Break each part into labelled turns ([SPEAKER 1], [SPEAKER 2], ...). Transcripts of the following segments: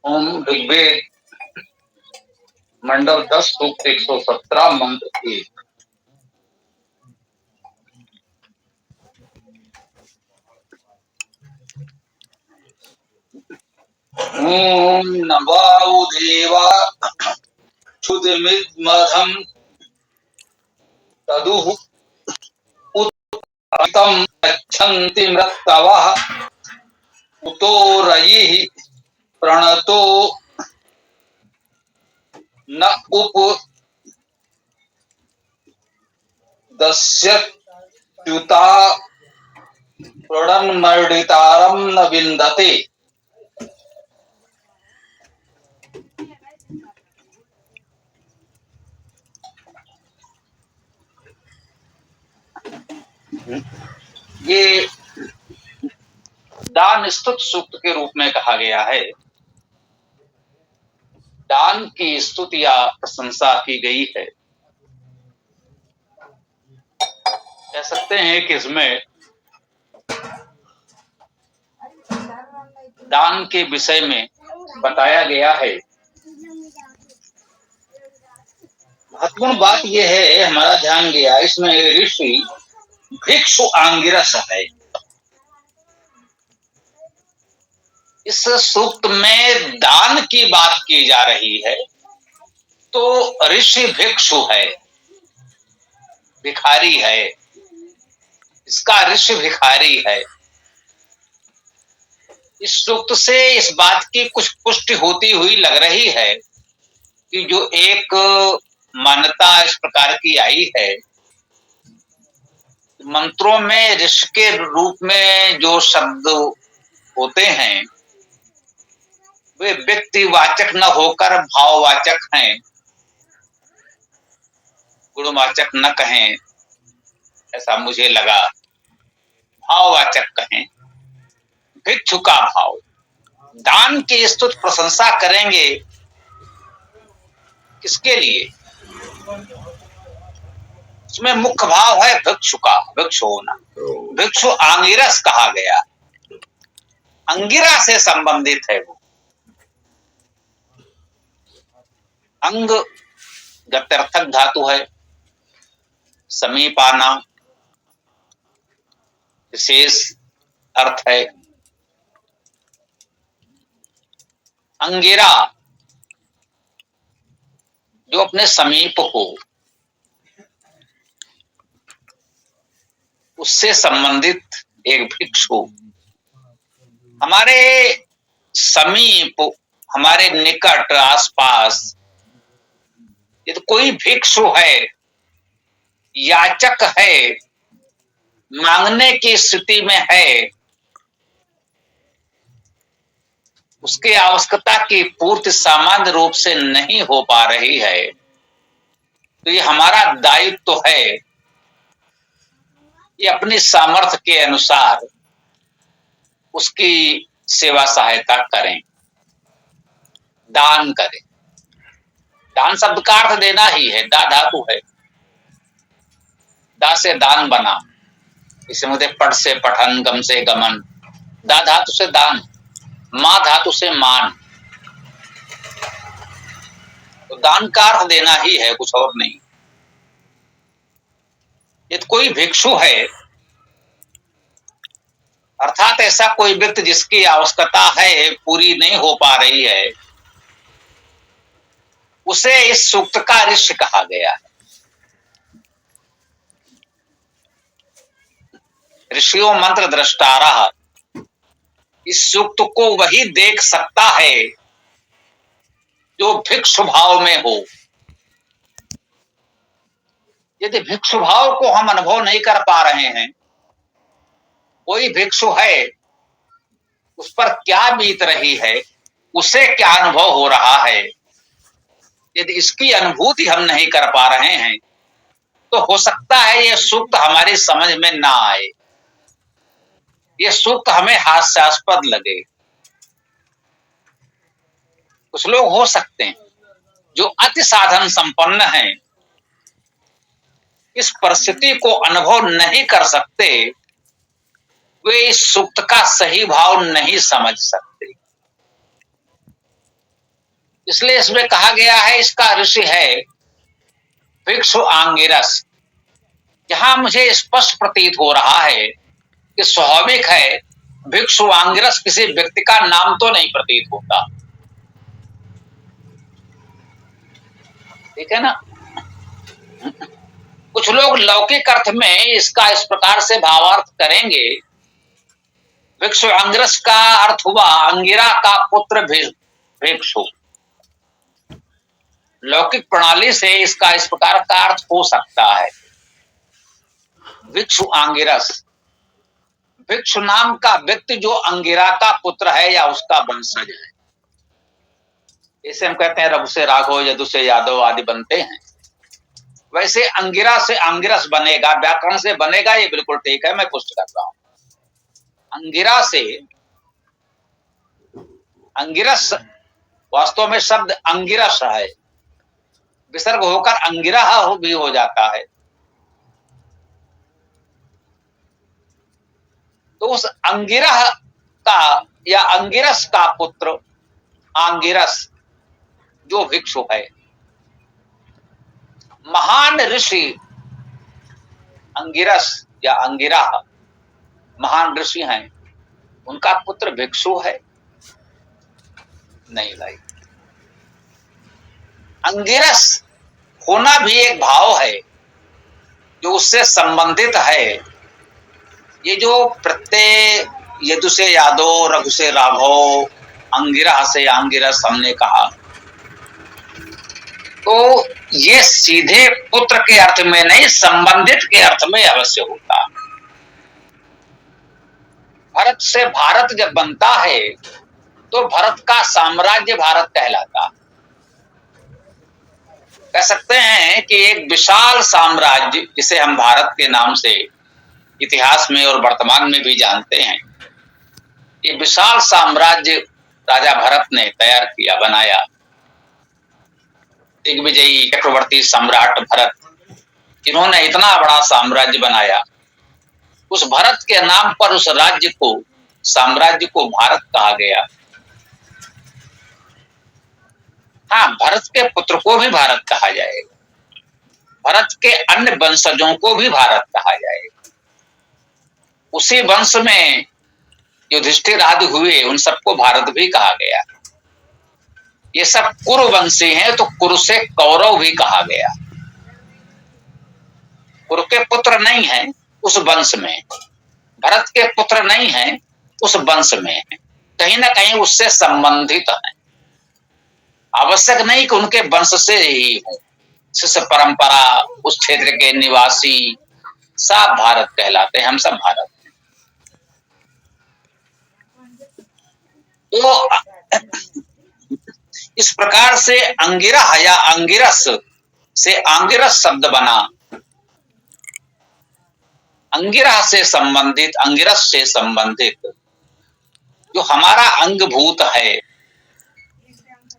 [SPEAKER 1] ओम ऋग्वेद मंडल 10 सूक्त 117 मंत्र 1। ओम नवाउ देवा क्षुदिमिदमधम तदुः उत्तम गच्छन्ति मृतवः उतो रयिः प्रणतो न उपदस्यत्युता प्रणन्मर्डितारं न विन्दते। ये दान स्तुत सूक्त के रूप में कहा गया है। दान की स्तुति या प्रशंसा की गई है। कह सकते हैं कि इसमें दान के विषय में बताया गया है। महत्वपूर्ण बात यह है, हमारा ध्यान गया इसमें ऋषि भिक्षु आंगिरस है। इस सूक्त में दान की बात की जा रही है तो ऋषि भिक्षु है, भिखारी है। इसका ऋषि भिखारी है। इस सूक्त से इस बात की कुछ पुष्टि होती हुई लग रही है कि जो एक मान्यता इस प्रकार की आई है, मंत्रों में ऋषि के रूप में जो शब्द होते हैं वे व्यक्तिवाचक न होकर भाववाचक हैं, गुणवाचक न कहें, ऐसा मुझे लगा, भाववाचक कहें। भिक्षु का भाव, दान की स्तुति प्रशंसा करेंगे किसके लिए? इसमें मुख्य भाव है भिक्षु का, भिक्षु होना। भिक्षु आंगिरस कहा गया, अंगिरा से संबंधित है वो। अंग गत्यर्थक धातु है, समीपाना विशेष अर्थ है। अंगिरा जो अपने समीप हो, उससे संबंधित एक भिक्षु। हमारे समीप, हमारे निकट, आसपास ये तो कोई भिक्षु है, याचक है, मांगने की स्थिति में है, उसकी आवश्यकता की पूर्ति सामान्य रूप से नहीं हो पा रही है, तो ये हमारा दायित्व तो है ये अपनी सामर्थ्य के अनुसार उसकी सेवा सहायता करें, दान करें। दान शब्द का अर्थ देना ही है, दा धातु है, दा से दान बना, इसे मुझे पठ से पठन, गम से गमन, दा धातु से दान, मां धातु से मान, तो दान का अर्थ देना ही है, कुछ और नहीं। ये तो कोई भिक्षु है, अर्थात ऐसा कोई व्यक्ति जिसकी आवश्यकता है पूरी नहीं हो पा रही है, उसे इस सूक्त का ऋषि कहा गया है। ऋषियों मंत्र दृष्टारा, इस सूक्त को वही देख सकता है जो भिक्षु भाव में हो। यदि भिक्षु भाव को हम अनुभव नहीं कर पा रहे हैं, कोई भिक्षु है, उस पर क्या बीत रही है, उसे क्या अनुभव हो रहा है, यदि इसकी अनुभूति हम नहीं कर पा रहे हैं तो हो सकता है यह सूक्त हमारी समझ में ना आए, यह सूक्त हमें हास्यास्पद लगे। कुछ लोग हो सकते हैं जो अति साधन संपन्न हैं, इस परिस्थिति को अनुभव नहीं कर सकते, वे इस सूक्त का सही भाव नहीं समझ सकते। इसलिए इसमें कहा गया है, इसका ऋषि है भिक्षु आंगिरस। जहां मुझे स्पष्ट प्रतीत हो रहा है कि स्वाभाविक है, भिक्षु आंगिरस किसी व्यक्ति का नाम तो नहीं प्रतीत होता, ठीक है ना। कुछ लोग लौकिक अर्थ में इसका इस प्रकार से भावार्थ करेंगे, भिक्षु अंगिरस का अर्थ हुआ अंगिरा का पुत्र भिक्षु। लौकिक प्रणाली से इसका इस प्रकार का अर्थ हो सकता है, भिक्षु आंगिरस, भिक्षु नाम का व्यक्ति जो अंगिरा का पुत्र है या उसका वंशज है। इसे हम कहते हैं रघु से राघव, यदु से यादव आदि बनते हैं। वैसे अंगिरा से अंगिरस बनेगा, व्याकरण से बनेगा, ये बिल्कुल ठीक है, मैं पुष्ट करता हूं। अंगिरा से अंगिरस, वास्तव में शब्द अंगिरस है, विसर्ग होकर अंगिरा भी हो जाता है। तो उस अंगिरा का या अंगिरस का पुत्र आंगिरस जो भिक्षु है, महान ऋषि अंगिरस या अंगिरा महान ऋषि हैं, उनका पुत्र भिक्षु है? नहीं भाई, अंगिरस होना भी एक भाव है जो उससे संबंधित है। ये जो प्रत्यय यदु से यादव, रघु से राघव, अंगिरा से अंगिरस हमने कहा, तो ये सीधे पुत्र के अर्थ में नहीं, संबंधित के अर्थ में अवश्य होता। भरत से भारत जब बनता है तो भरत का साम्राज्य भारत कहलाता। कह सकते हैं कि एक विशाल साम्राज्य, जिसे हम भारत के नाम से इतिहास में और वर्तमान में भी जानते हैं, ये विशाल साम्राज्य राजा भरत ने तैयार किया, बनाया। दिग्विजयी चक्रवर्ती सम्राट भरत, इन्होंने इतना बड़ा साम्राज्य बनाया। उस भरत के नाम पर उस राज्य को, साम्राज्य को भारत कहा गया। हाँ, भरत के पुत्र को भी भारत कहा जाएगा, भरत के अन्य वंशजों को भी भारत कहा जाएगा। उसी वंश में युधिष्ठिर आदि हुए, उन सबको भारत भी कहा गया। ये सब कुरुवंशी हैं, तो कुरु से कौरव भी कहा गया। कुरु के पुत्र नहीं है उस वंश में, भरत के पुत्र नहीं है उस वंश में, कहीं ना कहीं उससे संबंधित है। आवश्यक नहीं कि उनके वंश से ही हो, शिष्य परंपरा, उस क्षेत्र के निवासी सब भारत कहलाते हैं, हम सब भारत हैं। तो इस प्रकार से अंगिरा या अंगिरस से अंगिरस शब्द बना, अंगिरा से संबंधित, अंगिरस से संबंधित जो हमारा अंगभूत है,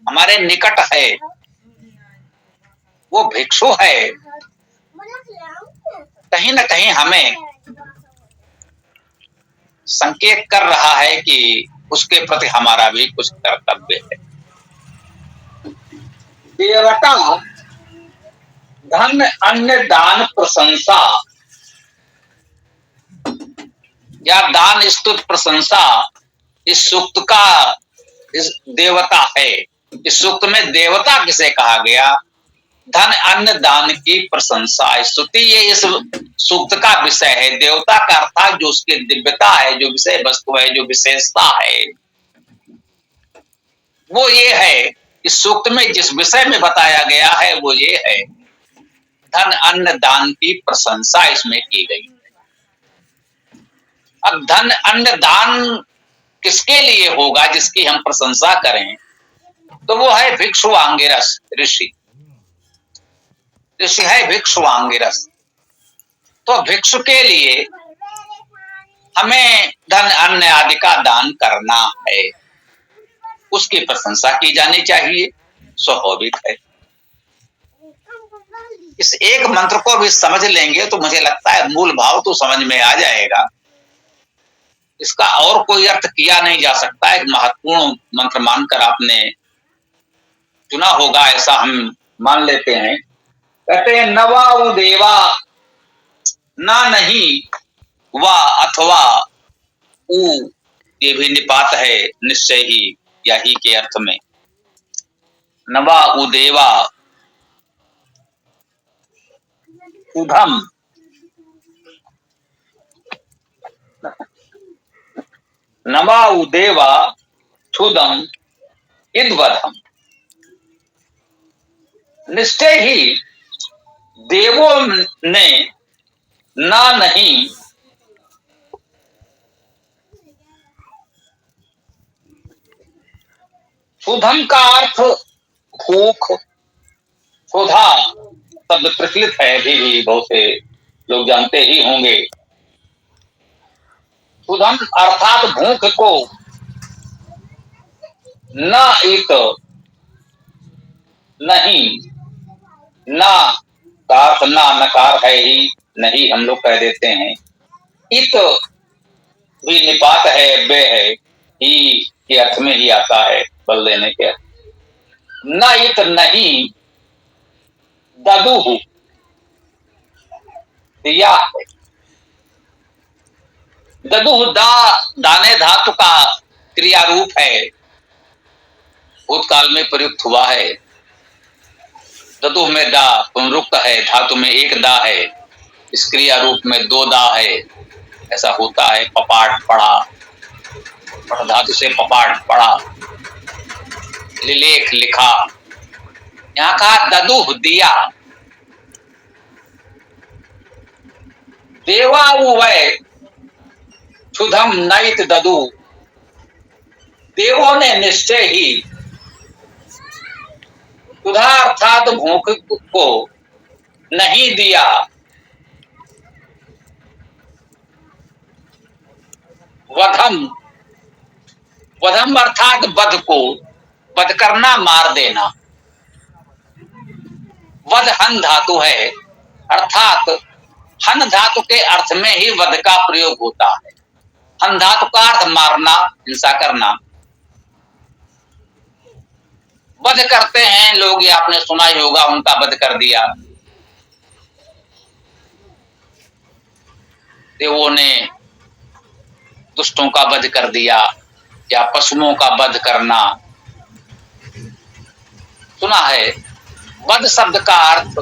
[SPEAKER 1] हमारे निकट है, वो भिक्षु है। कहीं ना कहीं हमें संकेत कर रहा है कि उसके प्रति हमारा भी कुछ कर्तव्य है। देवता धन अन्य दान प्रशंसा या दान स्तुति प्रशंसा, इस सूक्त का इस देवता है। इस सूक्त में देवता किसे कहा गया? धन अन्न दान की प्रशंसा स्तुति, ये इस सूक्त का विषय है। देवता का अर्थात जो उसकी दिव्यता है, जो विषय वस्तु है, जो विशेषता है, वो ये है। इस सूक्त में जिस विषय में बताया गया है वो ये है, धन अन्न दान की प्रशंसा इसमें की गई। अब धन अन्न दान किसके लिए होगा जिसकी हम प्रशंसा करें? तो वो है भिक्षु आंगिरस ऋषि। ऋषि है भिक्षु आंगिरस। तो भिक्षु के लिए हमें धन अन्न आदि का दान करना है, उसकी प्रशंसा की जानी चाहिए, स्वाभाविक है। इस एक मंत्र को भी समझ लेंगे तो मुझे लगता है मूल भाव तो समझ में आ जाएगा। इसका और कोई अर्थ किया नहीं जा सकता। एक महत्वपूर्ण मंत्र मानकर आपने चुना होगा, ऐसा हम मान लेते हैं। कहते हैं नवा उ देवा, ना नहीं वा अथवा उ, ये भी निपात है निश्चय ही, यही के अर्थ में। नवा उ देवा उधम, नवा उ देवा क्षुदम इद्वधम, निश्चय ही देवों ने ना नहीं क्षुधम का अर्थ भूख, क्षुधा शब्द प्रचलित है, अभी भी बहुत से लोग जानते ही होंगे। क्षुधम अर्थात भूख को, न इत नहीं, ना का अर्थ ना नकार है ही, नहीं हम लोग कह देते हैं। इत भी निपात है, बे है, ही के अर्थ में ही आता है, बल देने के अर्थ। न इत नहीं ददुहु दिया है। ददुहु दाने धातु का क्रिया रूप है, भूतकाल में प्रयुक्त हुआ है। ददुह में दा पुनरुक्त है, धातु में एक दा है, इस क्रिया रूप में दो दा है, ऐसा होता है। पपाट पढ़ा, पढ़ धातु से पपाट पढ़ा, लिलेख लिखा, यहाँ कहा ददुह दिया। देवा वै क्षुधम नैत ददु, देवों ने निश्चय ही क्षुधा अर्थात भूख को नहीं दिया। वधम, वधम अर्थात वध को, वध करना, मार देना। वध हन धातु है, अर्थात हन धातु के अर्थ में ही वध का प्रयोग होता है। हन धातु का अर्थ मारना, हिंसा करना। वध करते हैं लोग, ये आपने सुना ही होगा, उनका वध कर दिया। देवों ने दुष्टों का वध कर दिया, या पशुओं का वध करना सुना है। वध शब्द का अर्थ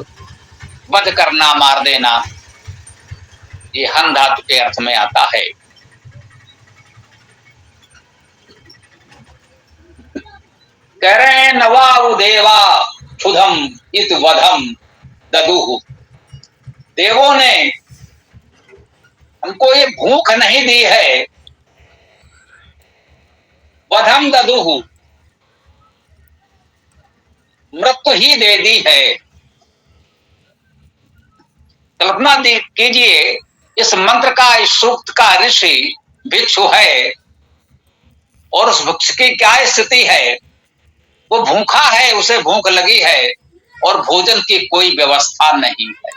[SPEAKER 1] वध करना, मार देना, ये हन धातु के अर्थ में आता है। कह रहे हैं नवा देवा क्षुधम इत वधम ददुहु, देवों ने हमको ये भूख नहीं दी है, वधम ददुहु मृत्यु ही दे दी है। कल्पना कीजिए, इस मंत्र का, इस सूक्त का ऋषि भिक्षु है, और उस भिक्षु की क्या स्थिति है। वो भूखा है, उसे भूख लगी है, और भोजन की कोई व्यवस्था नहीं है।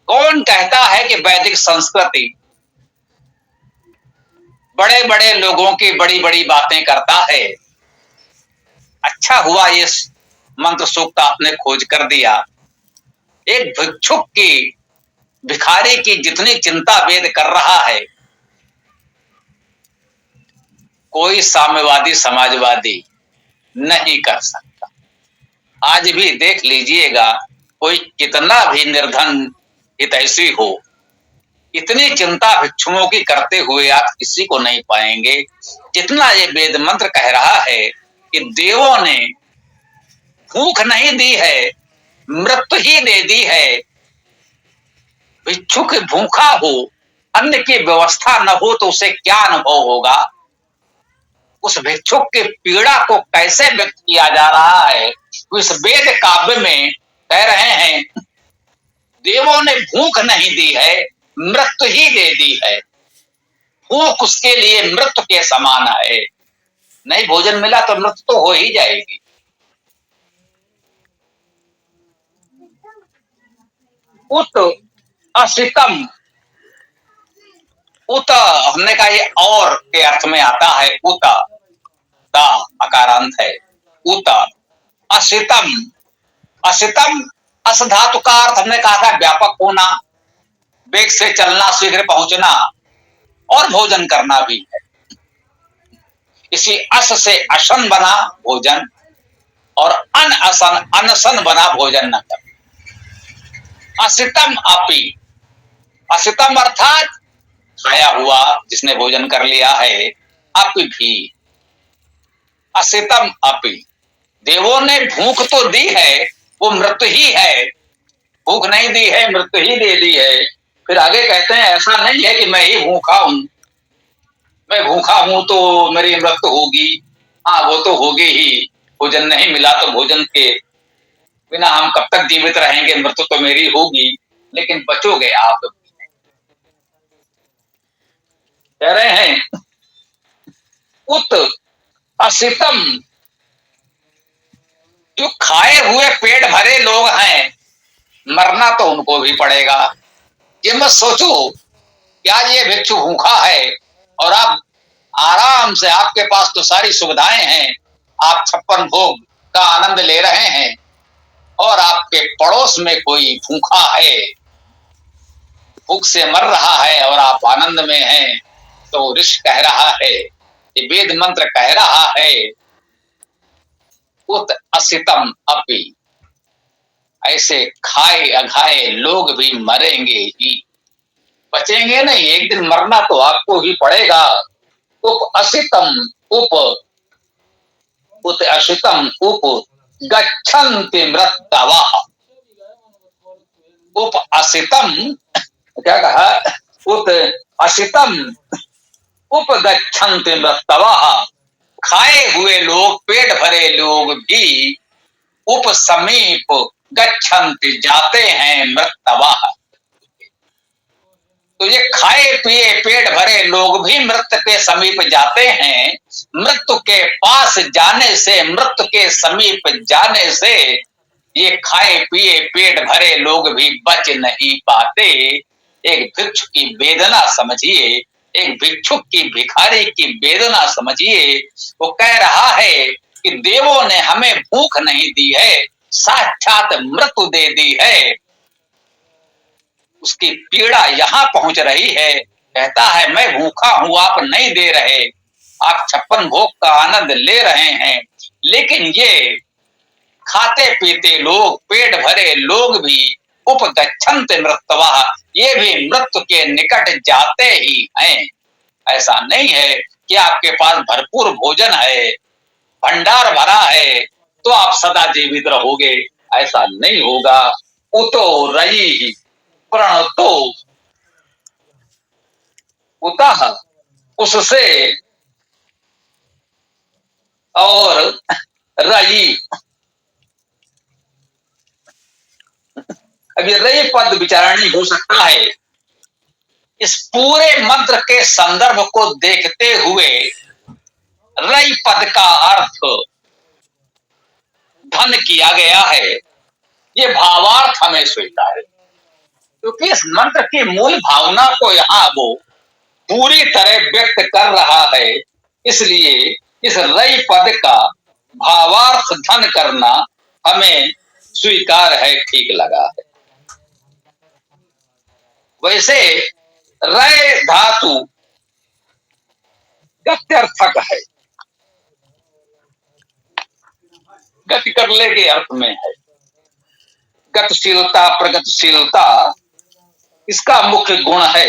[SPEAKER 1] कौन कहता है कि वैदिक संस्कृति बड़े बड़े लोगों की बड़ी बड़ी बातें करता है। अच्छा हुआ ये मंत्र सूक्त आपने खोज कर दिया। एक भिक्षुक की, भिखारी की जितनी चिंता वेद कर रहा है, कोई साम्यवादी समाजवादी नहीं कर सकता। आज भी देख लीजिएगा, कोई कितना भी निर्धन हितैषी हो, इतनी चिंता भिक्षुओं की करते हुए आप किसी को नहीं पाएंगे, जितना ये वेद मंत्र कह रहा है कि देवों ने भूख नहीं दी है, मृत्यु ही दे दी है। भिक्षुक भूखा हो, अन्न की व्यवस्था न हो, तो उसे क्या अनुभव होगा। उस भिक्षुक की पीड़ा को कैसे व्यक्त किया जा रहा है, तो इस वेद काव्य में कह रहे हैं देवों ने भूख नहीं दी है, मृत्यु ही दे दी है। भूख उसके लिए मृत्यु के समान है। नहीं भोजन मिला तो मृत्यु तो हो ही जाएगी। उत असितम, उत हमने कहा ये और के अर्थ में आता है। उत दा अकारांत है, उत असितम। असितम, अस धातु का अर्थ हमने कहा था व्यापक होना, वेग से चलना, शीघ्र पहुंचना और भोजन करना भी है। इसी अस से असन बना भोजन और अन असन अनसन बना भोजन न कर। असितम अपि, असितम अर्थात खाया हुआ, जिसने भोजन कर लिया है। अपि भी, असितम अपि, देवों ने भूख तो दी है, वो मृत ही है, भूख नहीं दी है, मृत ही दे दी है। फिर आगे कहते हैं ऐसा नहीं है कि मैं ही भूखा हूं, मैं भूखा हूं तो मेरी मृत्यु होगी। हाँ, वो तो होगी ही, भोजन नहीं मिला तो भोजन के बिना हम कब तक जीवित रहेंगे, मृत्यु तो मेरी होगी, लेकिन बचोगे आप। कह रहे हैं उत असितम, जो खाए हुए पेट भरे लोग हैं, मरना तो उनको भी पड़ेगा। ये मत सोचो कि आज ये भिक्षु भूखा है और आप आराम से, आपके पास तो सारी सुविधाएं हैं, आप 56 भोग का आनंद ले रहे हैं और आपके पड़ोस में कोई भूखा है, भूख से मर रहा है और आप आनंद में हैं। तो ऋषि कह रहा है, ये वेद मंत्र कह रहा है, उत असितम अपि, ऐसे खाए अघाए लोग भी मरेंगे ही, बचेंगे नहीं, एक दिन मरना तो आपको ही पड़ेगा। उप असितम उप, उत असितम उप गच्छन्ति मृतवः। उप असितम, क्या कहा, उत असितम उपगच्छन्ति मृतवः, खाए हुए लोग, पेट भरे लोग भी उप समीप गच्छन्ति, जाते हैं, मृतवः। तो ये खाए पिए पेट भरे लोग भी मृत्यु के समीप जाते हैं। मृत्यु के पास जाने से, मृत्यु के समीप जाने से ये खाए पिए पेट भरे लोग भी बच नहीं पाते। एक भिक्षु की वेदना समझिए, एक भिक्षुक की, भिखारी की वेदना समझिए। वो कह रहा है कि देवों ने हमें भूख नहीं दी है, साक्षात मृत्यु दे दी है। उसकी पीड़ा यहां पहुंच रही है। कहता है मैं भूखा हूं, आप नहीं दे रहे, आप 56 भोग का आनंद ले रहे हैं, लेकिन ये खाते पीते लोग, पेट भरे लोग भी उपगच्छन्ति मृतवः, ये भी मृत्यु के निकट जाते ही हैं। ऐसा नहीं है कि आपके पास भरपूर भोजन है, भंडार भरा है, तो आप सदा जीवित रहोगे, ऐसा नहीं होगा। उतो रयि प्रणतो, उतः, उससे, और रयि, अब ये रयि पद विचारणी हो सकता है। इस पूरे मंत्र के संदर्भ को देखते हुए रयि पद का अर्थ धन किया गया है। ये भावार्थ हमें स्वीकार है, क्योंकि इस मंत्र की मूल भावना को यहाँ वो पूरी तरह व्यक्त कर रहा है, इसलिए इस रयि पद का भावार्थ धन करना हमें स्वीकार है, ठीक लगा है। वैसे रय धातु गत्यर्थक है, गति करने के अर्थ में है। गतिशीलता, प्रगतिशीलता इसका मुख्य गुण है।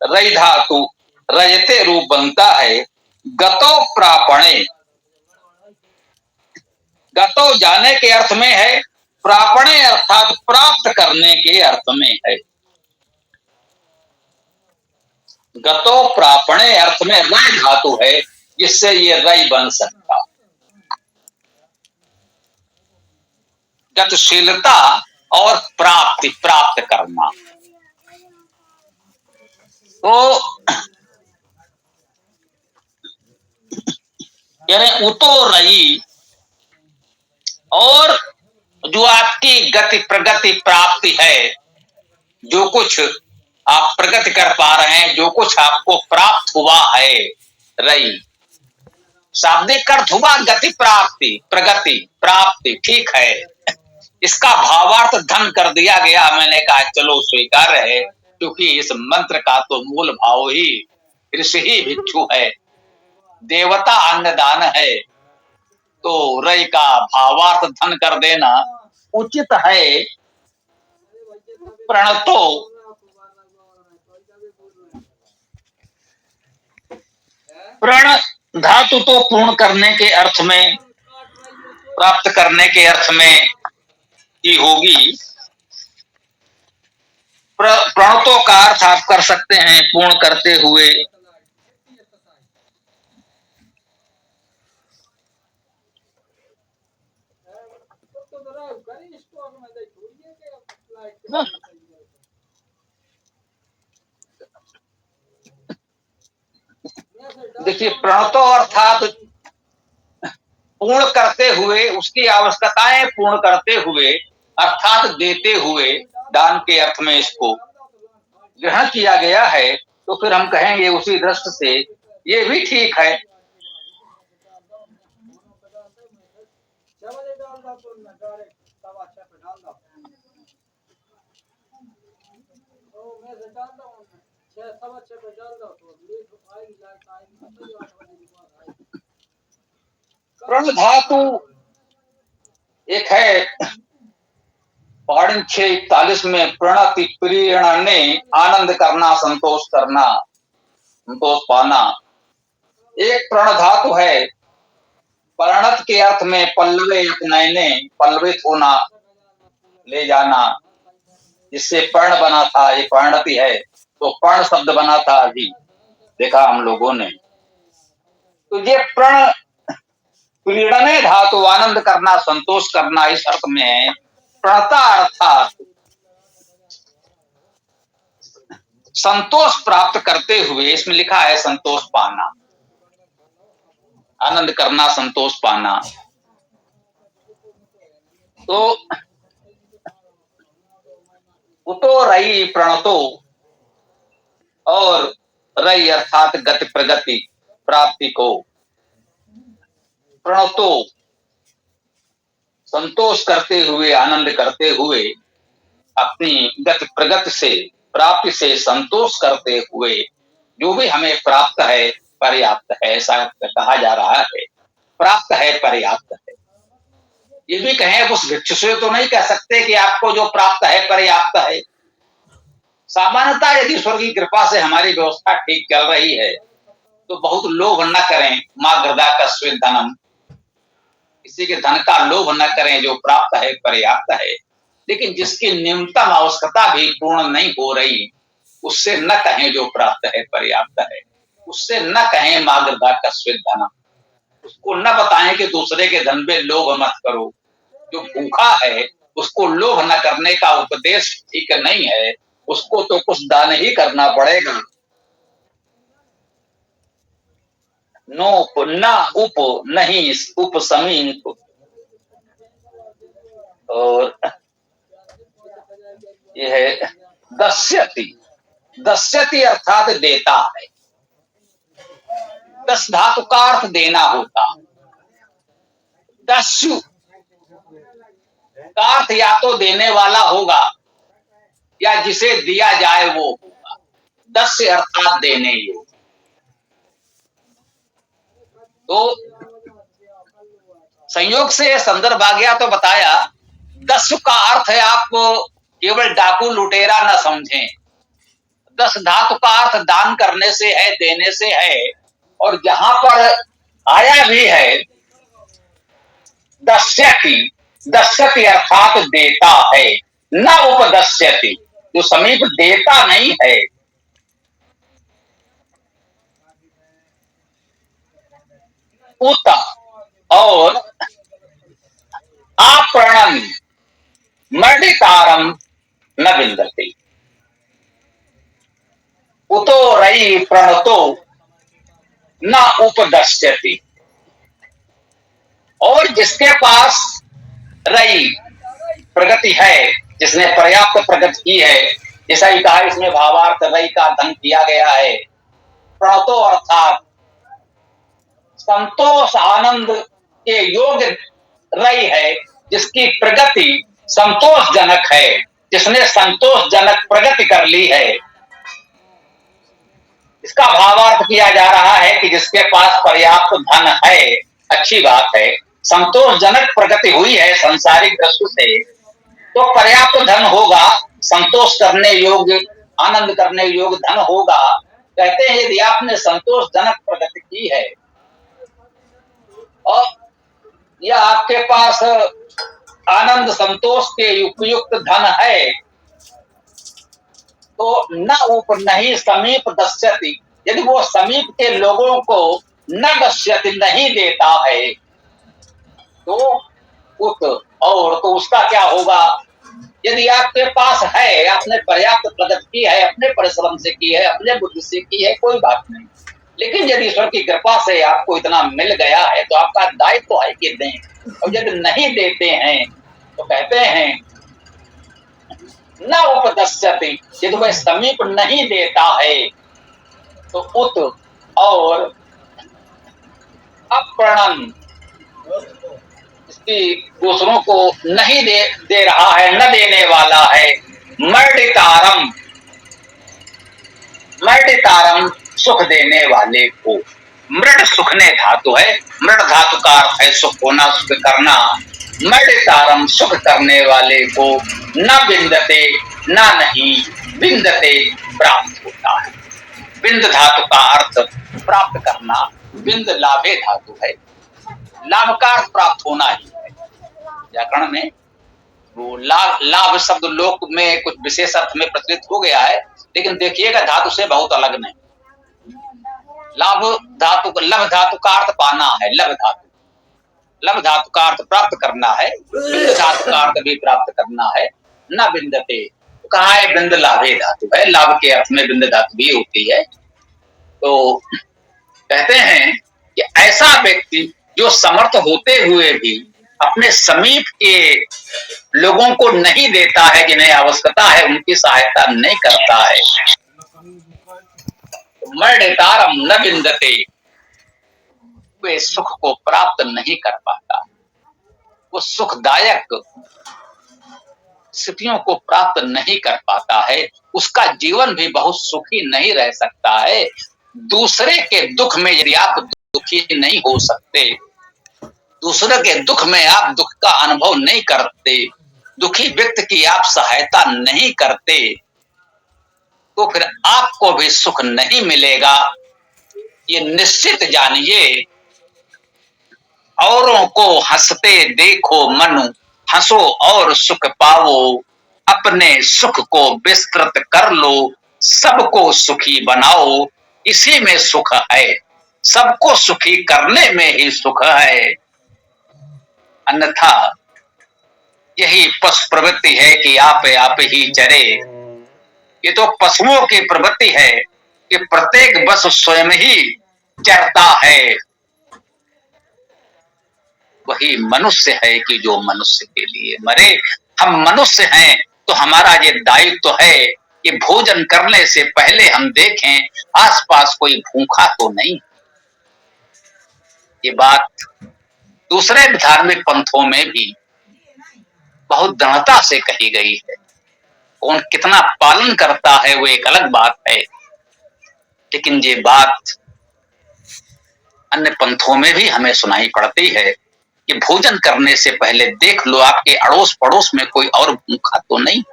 [SPEAKER 1] रई धातु रजते रूप बनता है। गतो प्रापणे, गतो जाने के अर्थ में है, प्रापणे अर्थात प्राप्त करने के अर्थ में है। गतो प्रापणे अर्थ में रय धातु है, जिससे ये रई बन सकता। गतिशीलता और प्राप्ति, प्राप्त करना। तो यानी उतो रई, और जो आपकी गति प्रगति प्राप्ति है, जो कुछ आप प्रगति कर पा रहे हैं, जो कुछ आपको प्राप्त हुआ है, रई, शाब्दिक अर्थ हुआ गति प्राप्ति, प्रगति प्राप्ति, ठीक है। इसका भावार्थ धन कर दिया गया। मैंने कहा चलो स्वीकार है, क्योंकि इस मंत्र का तो मूल भाव ही ऋषि ही भिक्षु है, देवता अन्नदान है, तो रई का भावार्थ धन कर देना उचित है। प्रणतो प्रण धातु तो पूर्ण करने के अर्थ में, प्राप्त करने के अर्थ में ही होगी। प्रणतों का अर्थ आप कर सकते हैं पूर्ण करते हुए। देखिए, प्रणतो अर्थात पूर्ण करते हुए, उसकी आवश्यकताएं पूर्ण करते हुए, अर्थात देते हुए, दान के अर्थ में इसको ग्रहण किया गया है, तो फिर हम कहेंगे उसी दृष्टि से ये भी ठीक है। प्रण धातु एक है पाढ़ 641 में, प्रणति प्रीणने, आनंद करना, संतोष करना, संतोष पाना। एक प्रण धातु है परिणत के अर्थ में, पल्लवे अपनयने, पल्लवित होना, ले जाना, जिससे पर्ण बना था, ये परिणति है, तो पर्ण शब्द बना था अभी देखा हम लोगों ने। तो ये प्रण प्रीणने धातु आनंद करना, संतोष करना, इस अर्थ में है। प्रणता अर्थात संतोष प्राप्त करते हुए, इसमें लिखा है संतोष पाना, आनंद करना, संतोष पाना। तो उतो रई प्रणतो, और रई अर्थात गति प्रगति प्राप्ति को, प्रणतो संतोष करते हुए, आनंद करते हुए, अपनी गति प्रगति से, प्राप्ति से संतोष करते हुए, जो भी हमें प्राप्त है पर्याप्त है, ऐसा कहा जा रहा है। प्राप्त है, पर्याप्त है। ये भी कहें उस भिक्षु से तो नहीं कह सकते कि आपको जो प्राप्त है पर्याप्त है। सामान्यतः यदि स्वर्ग की कृपा से हमारी व्यवस्था ठीक चल रही है तो बहुत लोभ न करें, माँ गृदा कस्वे धनम, किसी के धन का लोभ न करें, जो प्राप्त है पर्याप्त है। लेकिन जिसकी न्यूनतम आवश्यकता भी पूर्ण नहीं हो रही, उससे न कहें जो प्राप्त है पर्याप्त है, उससे न कहें माँ गृदा कस्वे धनम, उसको न बताएं कि दूसरे के धन पे लोभ मत करो। जो भूखा है उसको लोभ न करने का उपदेश ठीक नहीं है, उसको तो कुछ दान ही करना पड़ेगा। नोप न उप नहीं उप समीप, और यह है दस्यति। दस्यति अर्थात देता है। दस धातु का अर्थ देना होता। दस्यु का अर्थ या तो देने वाला होगा या जिसे दिया जाए वो होगा। दस्य अर्थात देने योग्य। तो संयोग से संदर्भ आ गया तो बताया। दस्यु का अर्थ है आप केवल डाकू लुटेरा न समझें। दस धातु का अर्थ दान करने से है, देने से है, और जहां पर आया भी है दस्यति, दस्यति अर्थात देता है, न उपदस्यति, जो समीप देता नहीं है। उत और आपरणम मर्डितारम न विंदते। उतो रई प्रणतो न उपदस्यति, और जिसके पास रई प्रगति है, जिसने पर्याप्त प्रगति की है, जैसा ही कहा इसमें भावार्थ रई का धन किया गया है। प्रणतो अर्थात संतोष आनंद के योग्य रही है, जिसकी प्रगति संतोषजनक है, जिसने संतोषजनक प्रगति कर ली है। इसका भावार्थ किया जा रहा है कि जिसके पास पर्याप्त धन है, अच्छी बात है, संतोषजनक प्रगति हुई है संसारिक दृष्टि से, तो पर्याप्त धन होगा, संतोष करने योग्य, आनंद करने योग्य धन होगा। कहते हैं यदि आपने संतोषजनक प्रगति की है और या आपके पास आनंद संतोष के उपयुक्त धन है, तो न ऊपर नहीं समीप दस्यति, यदि वो समीप के लोगों को न दस्यति नहीं देता है, तो उत और तो उसका क्या होगा। यदि आपके पास है, आपने पर्याप्त प्रगति की है, अपने परिश्रम से की है, अपने बुद्धि से की है, कोई बात नहीं, लेकिन यदि ईश्वर की कृपा से आपको इतना मिल गया है तो आपका दायित्व तो है कि दें, और यदि नहीं देते हैं तो कहते हैं न उपदस्यति, यदि वह समीप नहीं देता है तो उत और अप्रणन, इसकी दूसरों को नहीं दे रहा है, न देने वाला है। मर्डितारम, मर्डितारम सुख देने वाले को, मृड सुखने धातु है, मृड धातु का अर्थ है सुख होना, सुख करना। मर्डितारम सुख करने वाले को न बिंदते, न नहीं बिंदते प्राप्त होता है। बिंद धातु का अर्थ प्राप्त करना, बिंद लाभे धातु है, लाभ का अर्थ प्राप्त होना ही है। व्याकरण में वो लाभ शब्द लोक में कुछ विशेष अर्थ में प्रचलित हो गया है, लेकिन देखिएगा धातु से बहुत अलग नहीं। लाभ धातु, लभ धातु का अर्थ पाना है, लभ धातु, लभ धातु का अर्थ प्राप्त करना है, बिंद धातु का अर्थ भी प्राप्त करना है। न बिंदते, कहा है बिंद लाभे धातु है, लाभ के अर्थ में बिंद धातु भी होती है। तो कहते हैं कि ऐसा व्यक्ति जो समर्थ होते हुए भी अपने समीप के लोगों को नहीं देता है, जिन्हें आवश्यकता है उनकी सहायता नहीं करता है, मर्डितारम न बिंदते, वे सुख को प्राप्त नहीं कर पाता, वो सुखदायक स्थितियों को प्राप्त नहीं कर पाता है, उसका जीवन भी बहुत सुखी नहीं रह सकता है। दूसरे के दुख में यदि आप दुखी नहीं हो सकते, दूसरे के दुख में आप दुख का अनुभव नहीं करते, दुखी व्यक्ति की आप सहायता नहीं करते, तो फिर आपको भी सुख नहीं मिलेगा, ये निश्चित जानिए। औरों को हंसते देखो मनु, हंसो और सुख पाओ, अपने सुख को विस्तृत कर लो, सबको सुखी बनाओ, इसी में सुख है, सबको सुखी करने में ही सुख है। अन्यथा यही पशु प्रवृत्ति है कि आप ही चरे। ये तो पशुओं की प्रवृत्ति है कि प्रत्येक बस स्वयं ही चरता है। वही मनुष्य है कि जो मनुष्य के लिए मरे। हम मनुष्य हैं तो हमारा ये दायित्व है कि भोजन करने से पहले हम देखें आसपास कोई भूखा तो नहीं। ये बात दूसरे धार्मिक पंथों में भी बहुत दृढ़ता से कही गई है। कौन कितना पालन करता है वो एक अलग बात है, लेकिन ये बात अन्य पंथों में भी हमें सुनाई पड़ती है कि भोजन करने से पहले देख लो आपके अड़ोस पड़ोस में कोई और भूखा तो नहीं,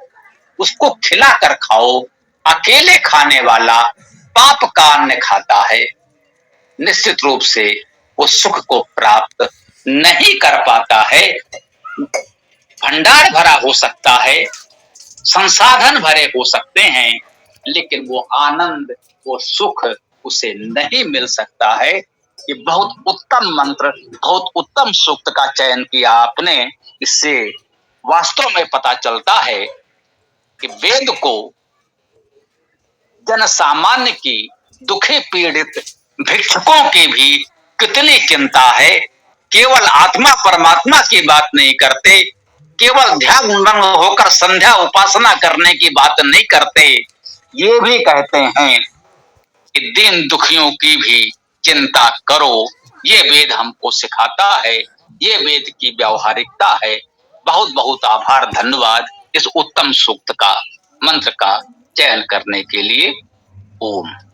[SPEAKER 1] उसको खिला कर खाओ। अकेले खाने वाला पाप का अन्न खाता है, निश्चित रूप से वो सुख को प्राप्त नहीं कर पाता है। भंडार भरा हो सकता है, संसाधन भरे हो सकते हैं, लेकिन वो आनंद, वो सुख उसे नहीं मिल सकता है। ये बहुत उत्तम मंत्र, बहुत उत्तम सूक्त का चयन किया आपने। इससे वास्तव में पता चलता है कि वेद को जन सामान्य की, दुखी पीड़ित भिक्षुकों की भी कितनी चिंता है। केवल आत्मा परमात्मा की बात नहीं करते, केवल ध्यान मग्न होकर संध्या उपासना करने की बात नहीं करते, ये भी कहते हैं कि दीन दुखियों की भी चिंता करो। ये वेद हमको सिखाता है, ये वेद की व्यावहारिकता है। बहुत बहुत आभार, धन्यवाद इस उत्तम सूक्त का, मंत्र का चयन करने के लिए। ओम।